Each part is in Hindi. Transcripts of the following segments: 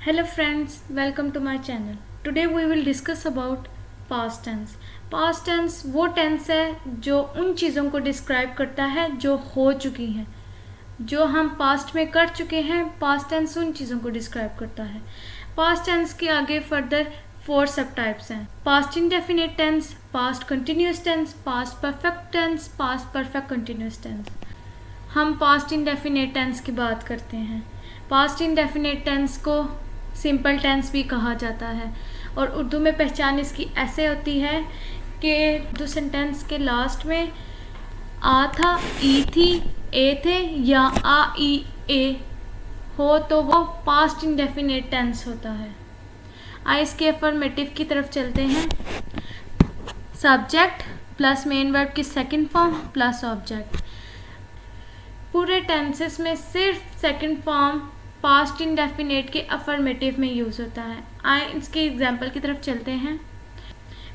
Hello friends, welcome to my channel. Today we will discuss about past tense. Past tense वो टेंस है जो उन चीज़ों को डिस्क्राइब करता है जो हो चुकी हैं, जो हम पास्ट में कर चुके हैं. पास्ट टेंस उन चीज़ों को डिस्क्राइब करता है. पास्ट टेंस के आगे फर्दर 4 सब टाइप्स हैं: past indefinite tense, past continuous tense, past perfect tense, past perfect continuous tense. हम पास्ट इंडेफिनिट टेंस की बात करते हैं. पास्ट इंडेफिनिट टेंस को सिंपल टेंस भी कहा जाता है और उर्दू में पहचान इसकी ऐसे होती है कि उर्दू सेंटेंस के लास्ट में आ था, ई थी, ए थे या आ ई ए हो तो वो पास्ट इंडेफिनिट टेंस होता है. आइए इसके अफर्मेटिव की तरफ चलते हैं. सब्जेक्ट प्लस मेन वर्ब की सेकंड फॉर्म प्लस ऑब्जेक्ट. पूरे टेंसेस में सिर्फ सेकंड फॉर्म पास्ट इंडेफिनिट के अफर्मेटिव में यूज़ होता है. आए इसके एग्जाम्पल की तरफ चलते हैं.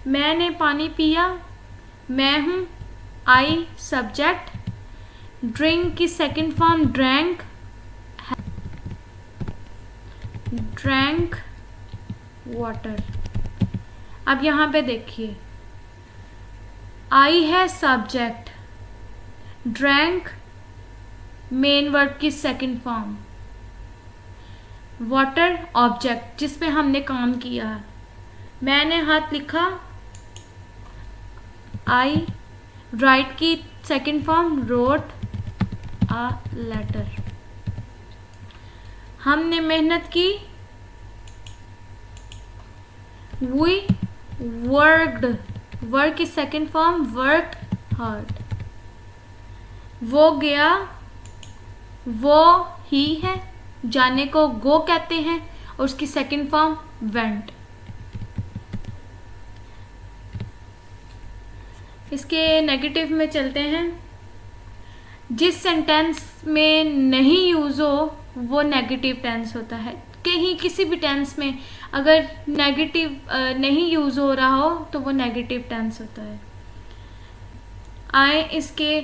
मैंने पानी पिया, मैं हूँ, आई सब्जेक्ट. ड्रिंक की second form drank, drank water. अब यहाँ पे देखिए, आई है सब्जेक्ट, ड्रैंक मेन वर्ब की सेकंड फॉर्म, वाटर ऑब्जेक्ट जिस पे हमने काम किया है. मैंने हाथ लिखा, आई. राइट की second form wrote a letter. हमने मेहनत की, वी वर्कड. वर्क की सेकंड फॉर्म वर्कड हार्ड. वो गया, वो ही है, जाने को गो कहते हैं और उसकी सेकंड फॉर्म वेंट. इसके नेगेटिव में चलते हैं. जिस सेंटेंस में नहीं यूज हो वो नेगेटिव टेंस होता है. कहीं किसी भी टेंस में अगर नेगेटिव नहीं यूज हो रहा हो तो वो नेगेटिव टेंस होता है. आए इसके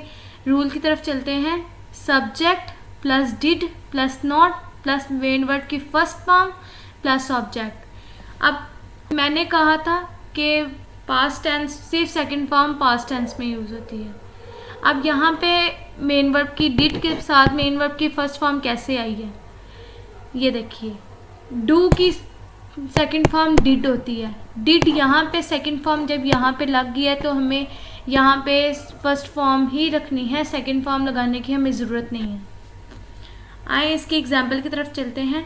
रूल की तरफ चलते हैं. Subject plus did plus not plus main word की फर्स्ट फॉर्म प्लस ऑब्जेक्ट. अब मैंने कहा था कि पास्ट टेंस सिर्फ सेकंड फॉर्म पास्ट टेंस में यूज़ होती है. अब यहाँ पे मेन वर्ब की डिड के साथ मेन वर्ब की फर्स्ट फॉर्म कैसे आई है, ये देखिए. डू की सेकंड फॉर्म डिड होती है. डिड यहाँ पे सेकंड फॉर्म जब यहाँ पे लग गई है तो हमें यहाँ पे फर्स्ट फॉर्म ही रखनी है, सेकंड फॉर्म लगाने की हमें ज़रूरत नहीं है. आए इसकी एग्जाम्पल की तरफ चलते हैं.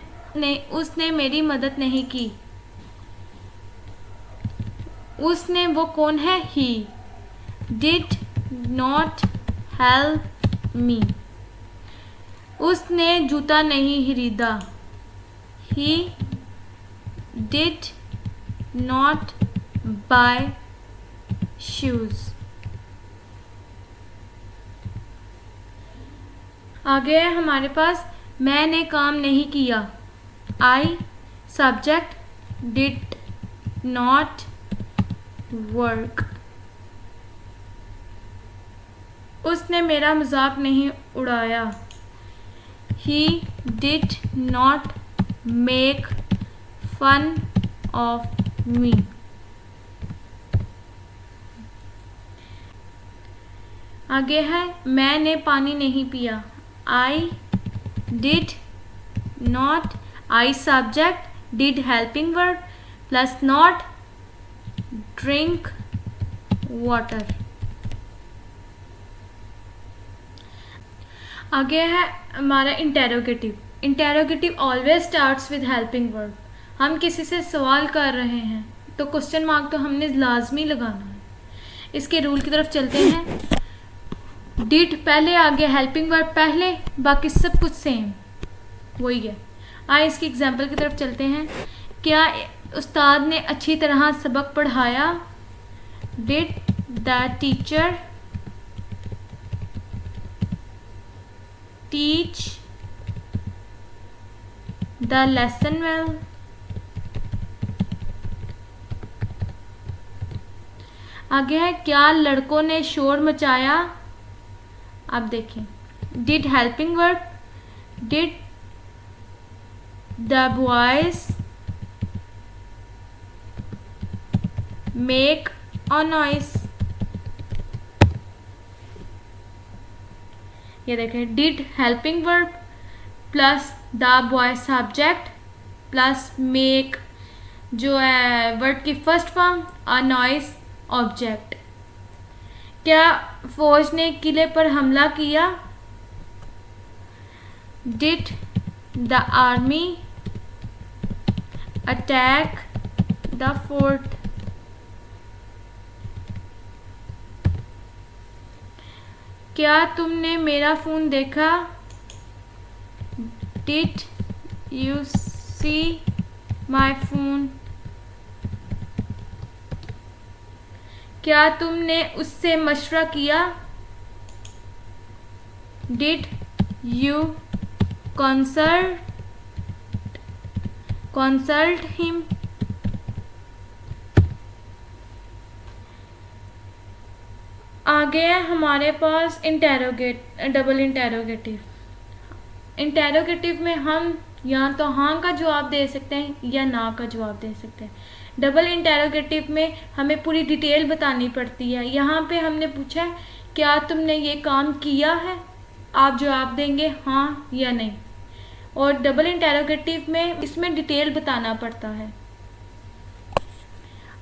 उसने मेरी मदद नहीं की. उसने वो कौन है, he. Did not help me. उसने जूता नहीं खरीदा. He did not buy shoes. आगे है हमारे पास मैंने काम नहीं किया. I subject did not work. उसने मेरा मजाक नहीं उड़ाया. He did not make fun of me. आगे है मैंने पानी नहीं पिया. I did not. I subject did helping verb plus not drink water. आगे है हमारा interrogative. Interrogative always starts with helping verb. हम किसी से सवाल कर रहे हैं तो क्वेश्चन मार्क तो हमने लाजमी लगाना है. इसके रूल की तरफ चलते हैं. डिड पहले, आगे हेल्पिंग वर्ब पहले, बाकी सब कुछ सेम वही है. आइए इसकी एग्जांपल की तरफ चलते हैं. क्या उस्ताद ने अच्छी तरह सबक पढ़ाया. Did the teacher teach the lesson well. आगे है क्या लड़कों ने शोर मचाया. अब देखें, did helping verb, did the boys make a noise. ये देखें, did helping verb plus the boy subject plus make जो है वर्ड की first form, a noise object. क्या फौज ने किले पर हमला किया? Did the army attack the fort? क्या तुमने मेरा फोन देखा? Did you C my phone? क्या तुमने उससे मशवरा किया? Did you consult him? आगे है हमारे पास डबल इंटेरोगेटिव। इंटेरोगेटिव में हम या तो हाँ का जवाब दे सकते हैं या ना का जवाब दे सकते हैं। डबल इंटेरोगेटिव में हमें पूरी डिटेल बतानी पड़ती है। यहाँ पे हमने पूछा है क्या तुमने ये काम किया है, आप जवाब देंगे हाँ या नहीं। और डबल इंटेरोगेटिव में इसमें डिटेल बताना पड़ता है।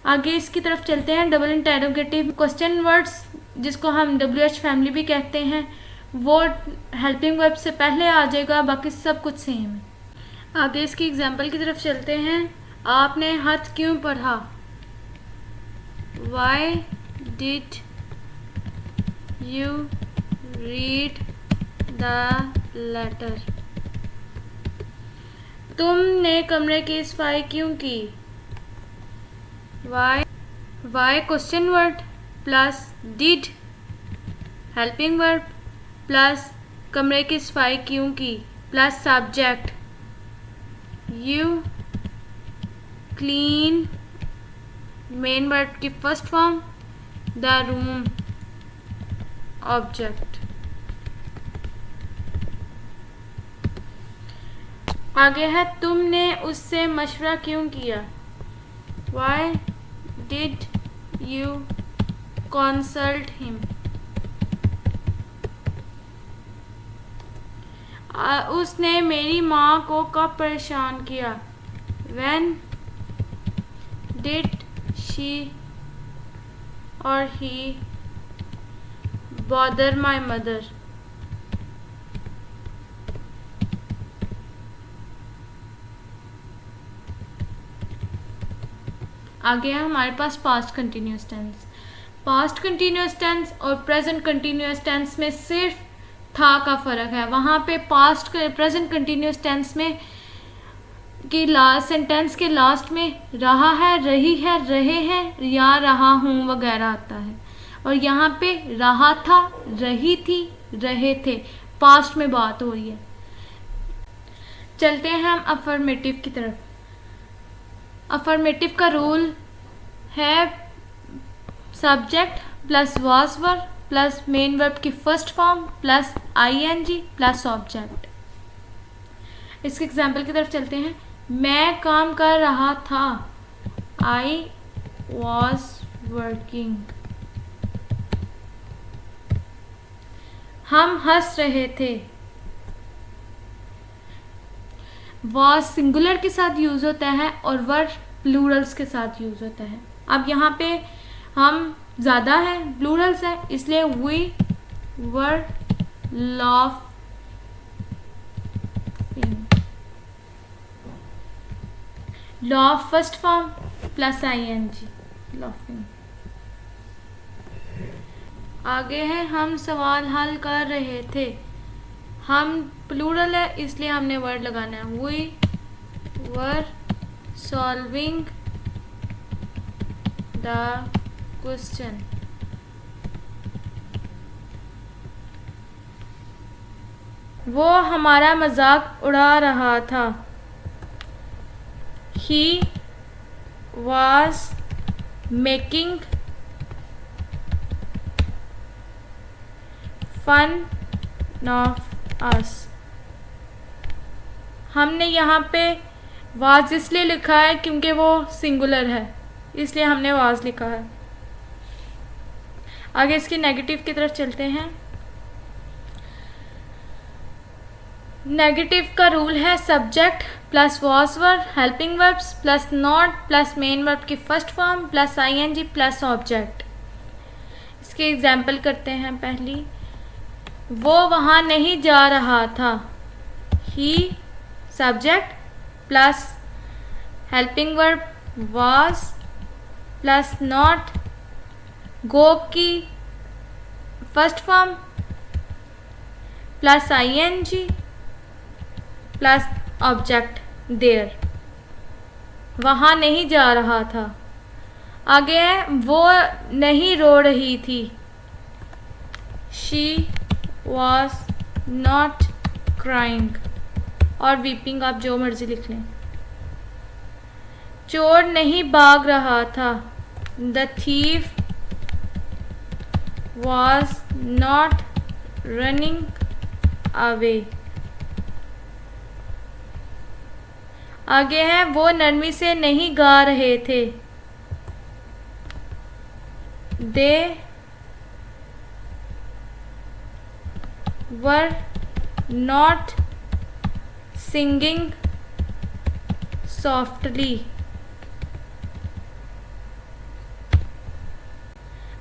आगे इसकी तरफ चलते हैं। डबल इंटेरोगेटिव क्वेश्चन वर्ड्स जिसको हम WH फैमिली भी कहते हैं, वो हेल्पिंग वर्ब से पहले आ जाएगा, बाकी सब कुछ सेम है। आगे इसकी एग्जांपल की तरफ चलते हैं। आपने खत क्यों पढ़ा? Why did you read the letter? तुमने कमरे की सफाई क्यों की? Why question word plus did helping verb plus कमरे की सफाई क्यों की plus subject you clean main word की first form the room object. आगे है तुमने उससे मशवरा क्यों किया? Why did you consult him? उसने मेरी माँ को कब परेशान किया? When did she or he bother my mother? आगे है हमारे पास past continuous tense. Past continuous tense और प्रेजेंट कंटिन्यूअस टेंस में सिर्फ था का फ़र्क है। वहाँ पे प्रेजेंट कंटिन्यूअस टेंस में कि लास्ट सेंटेंस के लास्ट में रहा है, रही है, रहे हैं या रहा हूँ वगैरह आता है, और यहाँ पे रहा था, रही थी, रहे थे, पास्ट में बात हो रही है। चलते हैं हम अफर्मेटिव की तरफ। अफर्मेटिव का रूल है subject plus was verb plus main verb की first form plus ING plus object. इसके एग्जाम्पल की तरफ चलते हैं। मैं काम कर रहा था, I was working। हम हंस रहे थे, was सिंगुलर के साथ यूज होता है और वर्ब प्लूरल्स के साथ यूज होता है। अब यहाँ पे हम ज़्यादा है, प्लूरल्स है, इसलिए we were laughing। laugh first form plus ING laughing। आगे है हम सवाल हल कर रहे थे, हम प्लूरल है इसलिए हमने वर्ड लगाना है we were solving the question। वो हमारा मजाक उड़ा रहा था, he was making fun of us। हमने यहाँ पे वाज इसलिए लिखा है क्योंकि वो सिंगुलर है, इसलिए हमने वाज लिखा है। आगे इसकी नेगेटिव की तरफ चलते हैं। नेगेटिव का रूल है subject plus was verb, helping verbs plus not plus main verb की first form plus ING plus object. इसकी एग्जाम्पल करते हैं। पहली, वो वहाँ नहीं जा रहा था, he subject plus helping verb was plus not go की first form plus ING plus object there. वहाँ नहीं जा रहा था। आगे है वो नहीं रो रही थी, शी वॉज नॉट क्राइंग, और वीपिंग आप जो मर्जी लिख लें। चोर नहीं भाग रहा था, the thief was not running away. आगे है वो नरमी से नहीं गा रहे थे, दे वर नॉट सिंगिंग सॉफ्टली।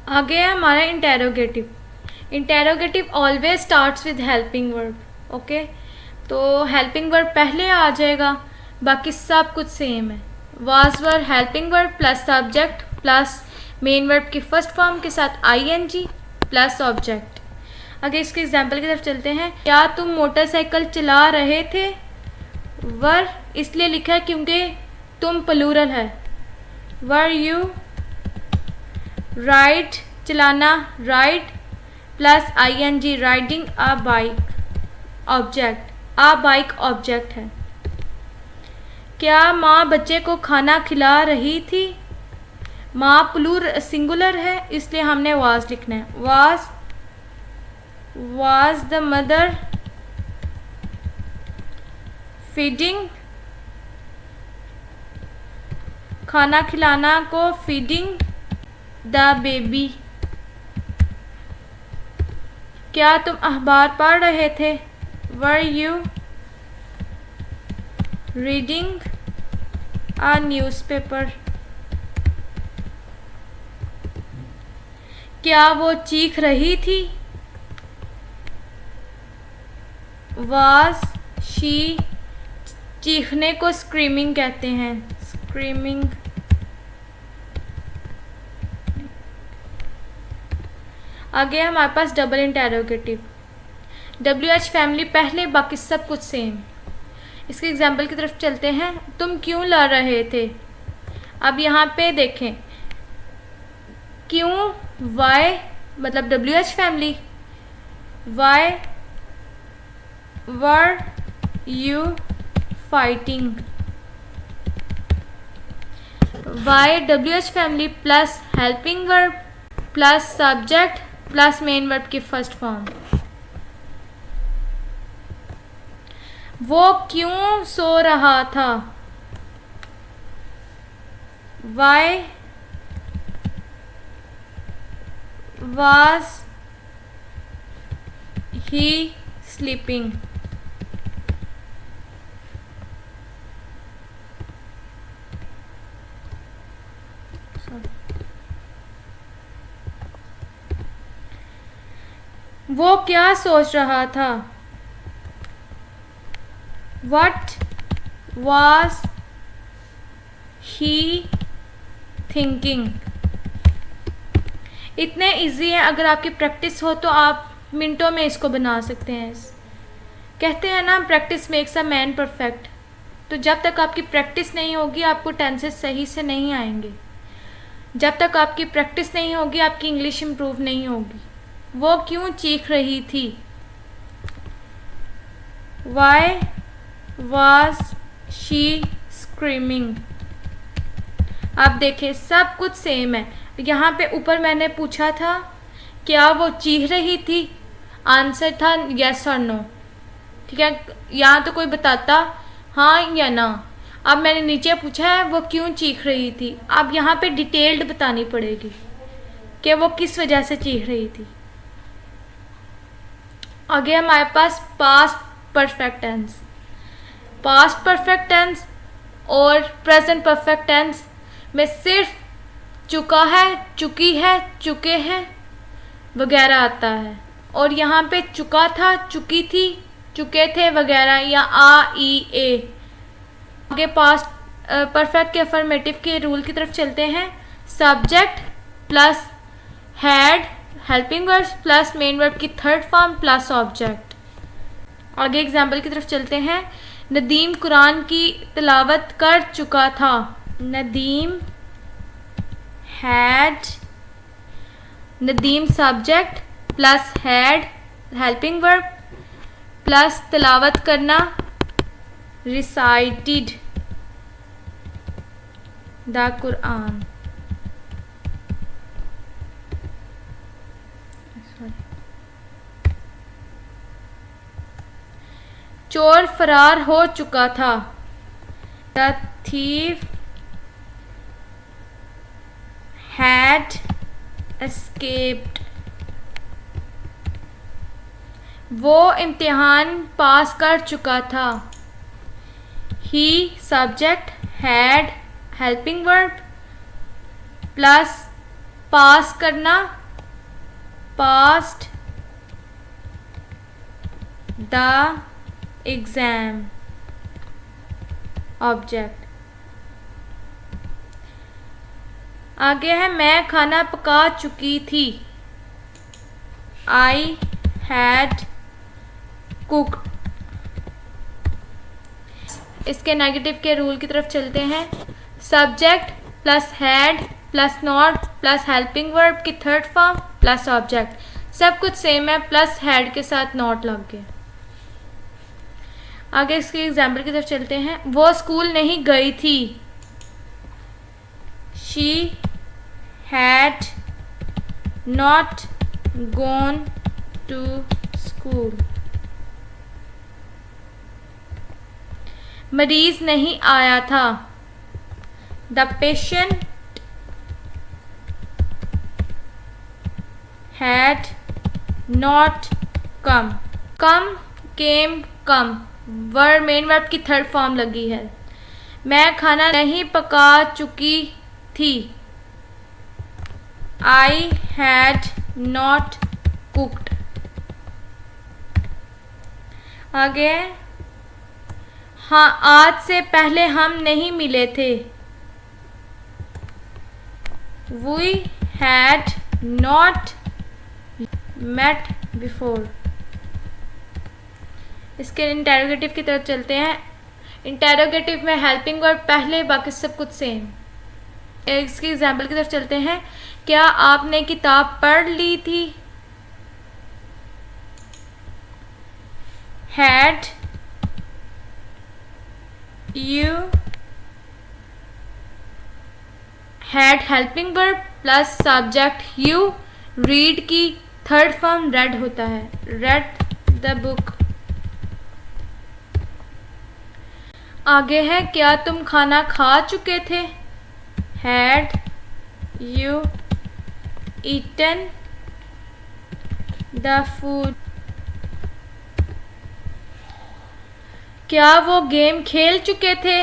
आगे है हमारा interrogative. Interrogative always starts with helping verb. Okay, तो हेल्पिंग वर्ब पहले आ जाएगा, बाकी सब कुछ सेम है। Was verb helping verb plus subject plus main verb की फर्स्ट फॉर्म के साथ आईएनजी प्लस ऑब्जेक्ट। आगे इसके एग्जाम्पल की तरफ चलते हैं। क्या तुम मोटरसाइकिल चला रहे थे, वर इसलिए लिखा है क्योंकि तुम प्लूरल है। वर यू राइड चलाना ride plus ING riding a bike object, a bike object है। क्या माँ बच्चे को खाना खिला रही थी, माँ प्लूर सिंगुलर है इसलिए हमने वाज लिखना है। वाज द मदर फीडिंग, खाना खिलाना को फीडिंग द बेबी। क्या तुम अखबार पढ़ रहे थे, were you reading a newspaper. क्या वो चीख रही थी, वाज शी चीखने को स्क्रीमिंग कहते हैं, स्क्रीमिंग। आगे हमारे पास डबल इंटेरोगेटिव। WH फैमिली पहले, बाकी सब कुछ सेम। इसके एग्जाम्पल की तरफ चलते हैं। तुम क्यों लड़ रहे थे। अब यहाँ पे देखें, क्यों वाई मतलब WH family, why were you fighting. Why WH family plus helping verb plus subject plus main verb की फर्स्ट फॉर्म। वो क्यों सो रहा था, वाई was he sleeping। वो क्या सोच रहा था, What was he thinking। इतने इजी है, अगर आपकी प्रैक्टिस हो तो आप मिनटों में इसको बना सकते हैं। कहते हैं ना practice makes a man perfect. तो जब तक आपकी प्रैक्टिस नहीं होगी आपको टेंसेस सही से नहीं आएंगे। जब तक आपकी प्रैक्टिस नहीं होगी आपकी इंग्लिश इम्प्रूव नहीं होगी। वो क्यों चीख रही थी, वाई was she screaming। अब देखें सब कुछ सेम है। यहाँ पे ऊपर मैंने पूछा था क्या वो चीख रही थी, आंसर था यस और नो। ठीक है, यहाँ तो कोई बताता हाँ या ना। अब मैंने नीचे पूछा है वो क्यों चीख रही थी, अब यहाँ पे डिटेल्ड बतानी पड़ेगी कि वो किस वजह से चीख रही थी। आगे हमारे पास past perfect tense. Past perfect tense और प्रेजेंट परफेक्ट टेंस में सिर्फ चुका है, चुकी है, चुके हैं वगैरह आता है, और यहाँ पे चुका था, चुकी थी, चुके थे वगैरह या आ ई ए। आगे पास्ट परफेक्ट के अफर्मेटिव के रूल की तरफ चलते हैं। Subject plus had helping verbs plus main verb की थर्ड फॉर्म प्लस ऑब्जेक्ट। आगे एग्जाम्पल की तरफ चलते हैं। नदीम कुरान की तिलावत कर चुका था। Nadeem had, Nadeem subject plus had helping verb plus तिलावत करना रिसाइटेड द कुरान। चोर फरार हो चुका था। The thief had escaped. वो इम्तिहान पास कर चुका था। He subject had helping verb plus pass करना पास्ट द एग्जाम ऑब्जेक्ट। आगे है मैं खाना पका चुकी थी। I had cooked. इसके नेगेटिव के रूल की तरफ चलते हैं। Subject plus had plus not plus helping verb की थर्ड फॉर्म प्लस ऑब्जेक्ट। सब कुछ सेम है, प्लस हैड के साथ नॉट लग गया। आगे इसके एग्जाम्पल की तरफ चलते हैं। वो स्कूल नहीं गई थी। She had not gone to school. मरीज नहीं आया था। The patient had not come. Come came come verb main verb की थर्ड फॉर्म लगी है। मैं खाना नहीं पका चुकी थी। I had not cooked. आगे हाँ आज से पहले हम नहीं मिले थे। We had not met before. इसके इंटेरोगेटिव की तरफ चलते हैं। इंटेरोगेटिव में हेल्पिंग वर्ब पहले, बाकी सब कुछ सेम। इसकी एग्जाम्पल की तरफ चलते हैं। क्या आपने किताब पढ़ ली थी। Had you had helping verb plus subject you read की थर्ड फॉर्म रेड होता है। Read the book. आगे है क्या तुम खाना खा चुके थे। Had you eaten the food. क्या वो गेम खेल चुके थे।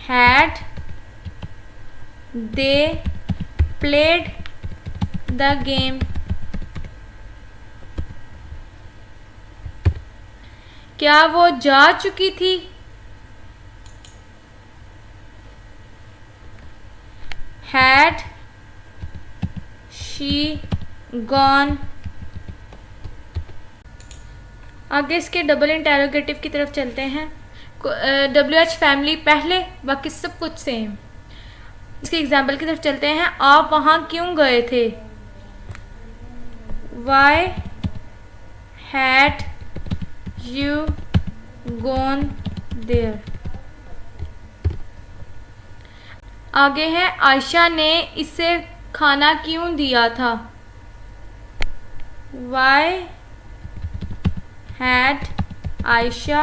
Had they played the game. क्या वो जा चुकी थी। Had she gone. आगे इसके डबल इंटेरोगेटिव की तरफ चलते हैं। WH फैमिली पहले, बाकी सब कुछ सेम। इसके एग्जाम्पल की तरफ चलते हैं। आप वहाँ क्यों गए थे। Why had you gone there. आगे है आयशा ने इसे खाना क्यों दिया था। Why had Ayesha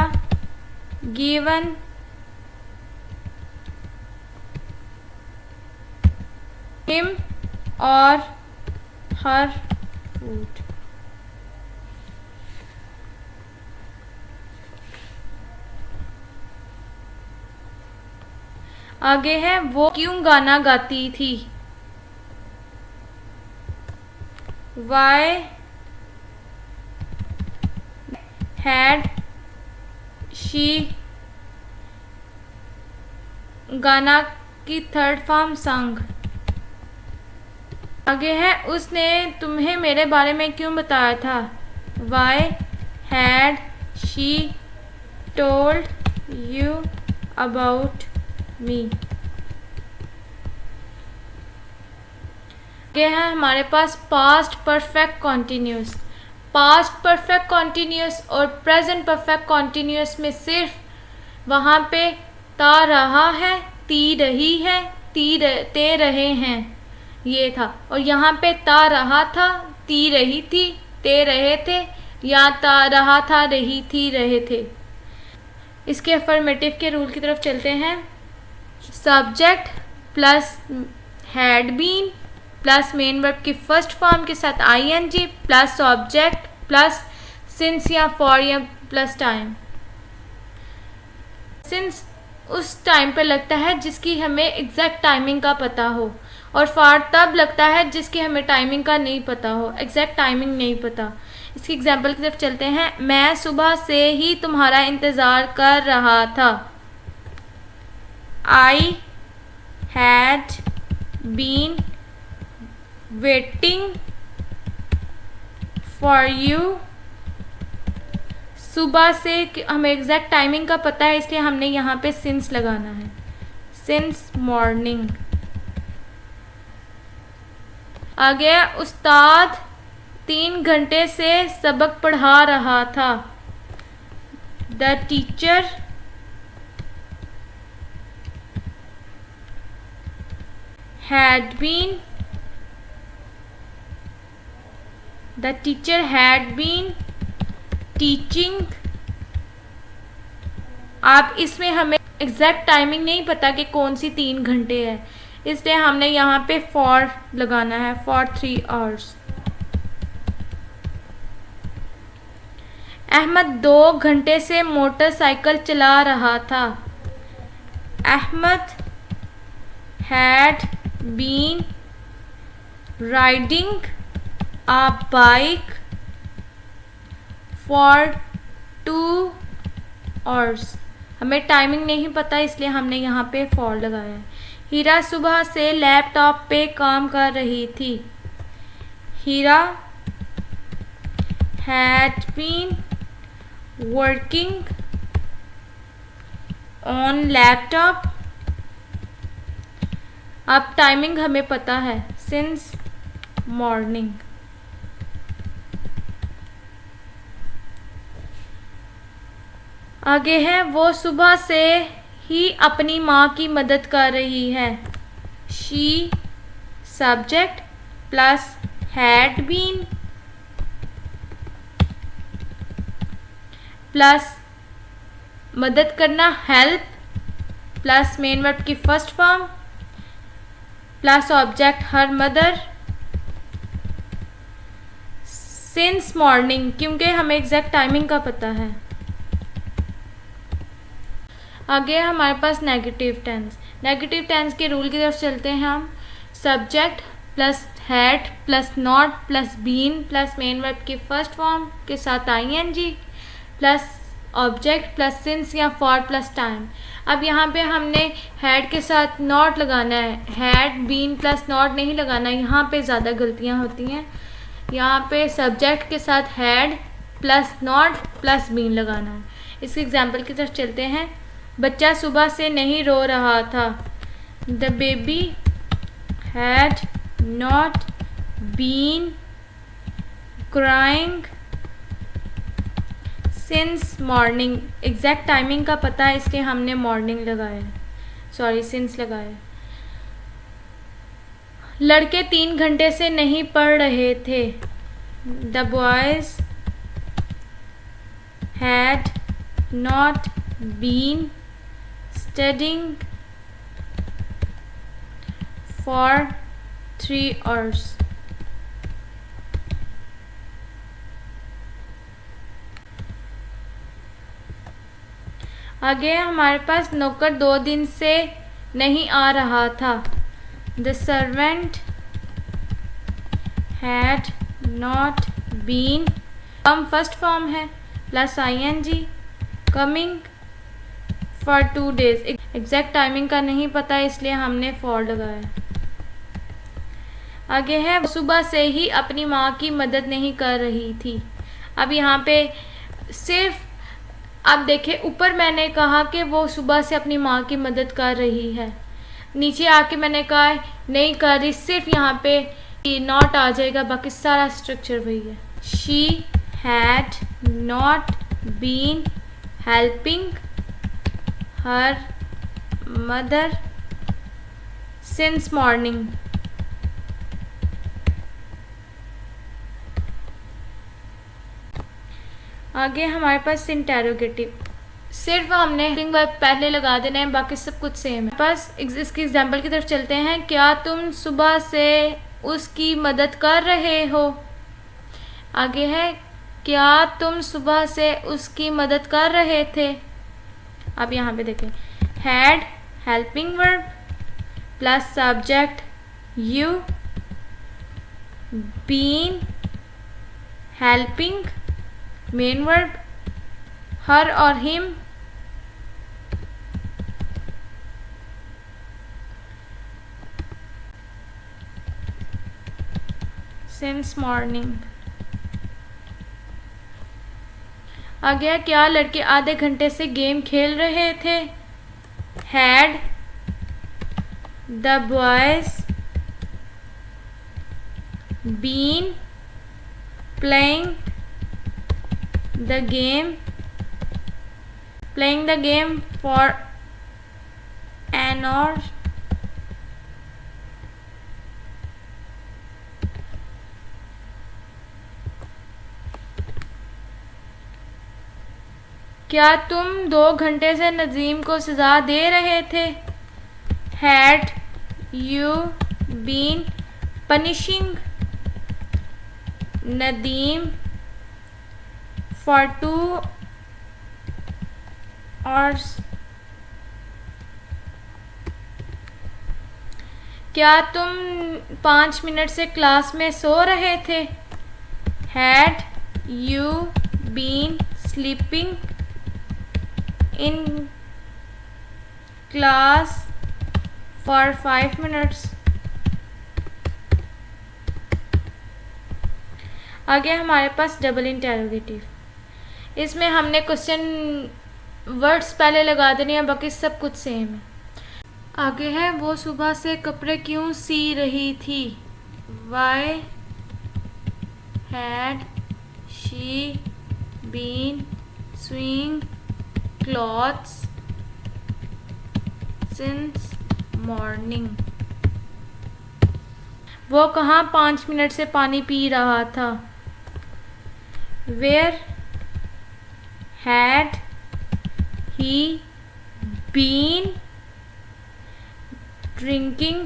given him और हर फूड। आगे है वो क्यों गाना गाती थी। Why had she गाना की थर्ड फॉर्म संग। आगे है उसने तुम्हें मेरे बारे में क्यों बताया था। Why had she told you about me। आगे है हमारे पास past perfect continuous. Past perfect continuous और प्रेजेंट परफेक्ट कॉन्टिन्यूस में सिर्फ वहाँ पे ता रहा है, ती रही है, ते रहे हैं ये था, और यहाँ पे ता रहा था, ती रही थी, ते रहे थे, या ता रहा था, रही थी, रहे थे। इसके अफर्मेटिव के रूल की तरफ चलते हैं। Subject plus had been plus main verb की फर्स्ट फॉर्म के साथ ING plus object plus since या फॉर या प्लस टाइम। सिंस उस टाइम पे लगता है जिसकी हमें एग्जैक्ट टाइमिंग का पता हो, और फॉर तब लगता है जिसकी हमें टाइमिंग का नहीं पता हो, एग्जैक्ट टाइमिंग नहीं पता। इसकी एग्जांपल की तरफ चलते हैं। मैं सुबह से ही तुम्हारा इंतज़ार कर रहा था। I had been waiting for you. सुबह से हमें एग्जैक्ट टाइमिंग का पता है, इसलिए हमने यहाँ पे सिंस लगाना है, सिंस मॉर्निंग। आगे उस्ताद 3 घंटे से सबक पढ़ा रहा था। The teacher had been teaching। आप इसमें हमें एग्जैक्ट टाइमिंग नहीं पता कि कौन सी 3 घंटे है, इसलिए हमने यहाँ पे फॉर लगाना है, फॉर 3 आवर्स। अहमद 2 घंटे से मोटरसाइकिल चला रहा था। Ahmed had been riding a bike for 2 hours। हमें टाइमिंग नहीं पता, इसलिए हमने यहाँ पे फॉर लगाया है। हीरा सुबह से लैपटॉप पे काम कर रही थी। हीरा had been working on laptop। अब टाइमिंग हमें पता है, सिंस मॉर्निंग। आगे है वो सुबह से ही अपनी माँ की मदद कर रही है। She subject plus had been plus मदद करना हेल्प प्लस मेन वर्ब की first form plus object her mother, since morning, क्योंकि हमें एग्जैक्ट टाइमिंग का पता है। आगे हमारे पास नेगेटिव टेंस। नेगेटिव टेंस के रूल की तरफ चलते हैं हम। Subject plus had plus not plus been plus main verb की फर्स्ट फॉर्म के साथ ING plus object plus since या फॉर प्लस टाइम। अब यहाँ पे हमने हैड के साथ नॉट लगाना है, हैड बीन प्लस नॉट नहीं लगाना, यहाँ पे ज़्यादा गलतियाँ होती हैं। यहाँ पे सब्जेक्ट के साथ had plus not plus been लगाना है। इसके एग्जांपल की तरफ चलते हैं। बच्चा सुबह से नहीं रो रहा था। The baby had not been crying since morning. Exact timing का पता है, इसलिए हमने मॉर्निंग लगाया, सॉरी सिंस लगाया। लड़के 3 घंटे से नहीं पढ़ रहे थे। The boys had not been studying for 3 hours। आगे हमारे पास नौकर 2 दिन से नहीं आ रहा था। The servant had not been, come first form है plus ING, coming for 2 days। Exact timing का नहीं पता इसलिए हमने फॉर लगाया। आगे है सुबह से ही अपनी माँ की मदद नहीं कर रही थी। अब यहाँ पे सिर्फ आप देखें, ऊपर मैंने कहा कि वो सुबह से अपनी माँ की मदद कर रही है, नीचे आके मैंने कहा नहीं कर रही, सिर्फ यहाँ पे नॉट आ जाएगा, बाकी सारा स्ट्रक्चर वही है। She had not been helping her mother since morning. आगे हमारे पास इंटेरोगेटिव, सिर्फ हमने वर्ब पहले लगा देना है, बाकी सब कुछ सेम है। बस इसकी एग्जांपल की तरफ चलते हैं। क्या तुम सुबह से उसकी मदद कर रहे हो? आगे है क्या तुम सुबह से उसकी मदद कर रहे थे? अब यहाँ पे देखें, had helping verb plus subject you, been helping main verb, her और हिम, सिंस मॉर्निंग। आ गया क्या लड़के आधे घंटे से गेम खेल रहे थे? Had the boys been playing the game for an hour? क्या तुम 2 घंटे से नजीम को सजा दे रहे थे? Had you been punishing Nadeem for 2 hours? क्या तुम 5 मिनट से क्लास में सो रहे थे? Had you been sleeping in class for 5 minutes? आगे हमारे पास डबल इंटेरोगेटिव, इसमें हमने क्वेश्चन वर्ड्स पहले लगा देने हैं, बाकी सब कुछ सेम है। आगे है वो सुबह से कपड़े क्यों सी रही थी? Why had she been sewing clothes since morning. वो कहाँ 5 मिनट से पानी पी रहा था? Where had he been drinking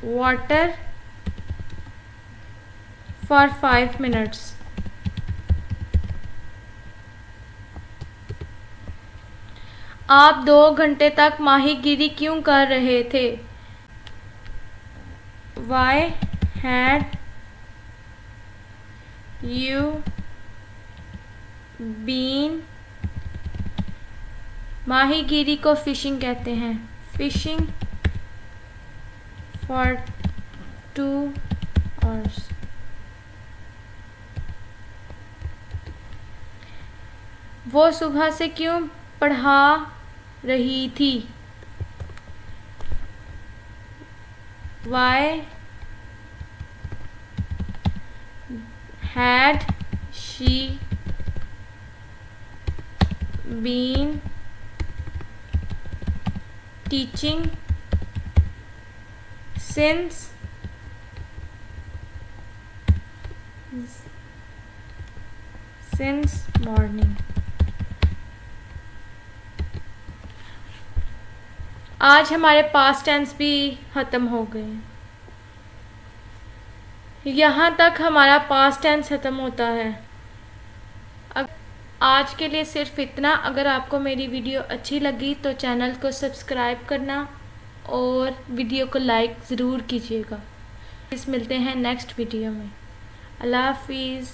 water for 5 minutes? आप 2 घंटे तक माहीगीरी क्यों कर रहे थे? Why had you बीन, माहीगीरी को फिशिंग कहते हैं, फिशिंग फॉर 2 hours। वो सुबह से क्यों पढ़ा रही थी? Why had she been teaching since morning? आज हमारे पास्ट टेंस भी ख़त्म हो गए। यहाँ तक हमारा पास्ट टेंस ख़त्म होता है। अब आज के लिए सिर्फ इतना। अगर आपको मेरी वीडियो अच्छी लगी तो चैनल को सब्सक्राइब करना और वीडियो को लाइक ज़रूर कीजिएगा। मिलते हैं नेक्स्ट वीडियो में। अल्लाह हाफिज़।